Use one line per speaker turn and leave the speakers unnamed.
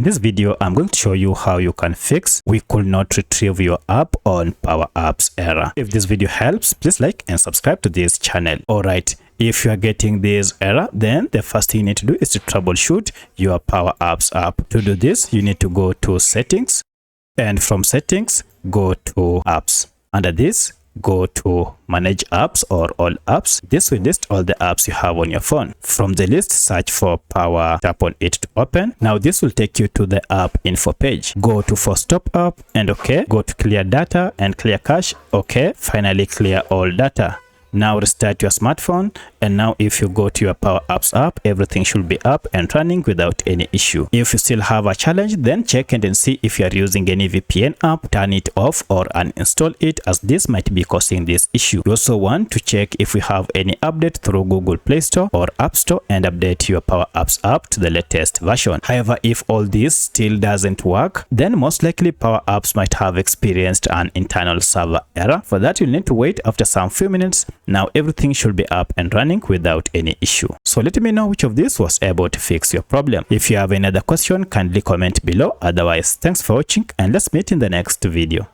this video, I'm going to show you how you can fix "we could not retrieve your app on Power Apps" error. If this video helps, please like and subscribe to this channel. Alright, if you are getting this error, then the first thing you need to do is to troubleshoot your Power Apps app. To do this, you need to go to Settings, and from Settings, go to Apps. Under this, go to Manage Apps or All Apps. This will list all the apps you have on your phone. From the list, search for Power, tap on it to open. Now this will take you to the app info page. Go to Force Stop App and OK. Go to Clear Data and Clear Cache. OK. Finally clear all data. Now restart your smartphone, and now if you go to your Power Apps app, everything should be up and running without any issue. If you still have a challenge, then check and see if you are using any VPN app, turn it off or uninstall it, as this might be causing this issue. You also want to check if we have any update through Google Play Store or App Store and update your Power Apps app to the latest version. However, if all this still doesn't work, then most likely Power Apps might have experienced an internal server error. For that, you'll need to wait after some few minutes. Now everything should be up and running without any issue. So let me know which of these was able to fix your problem. If you have any other question, kindly comment below. Otherwise, thanks for watching and let's meet in the next video.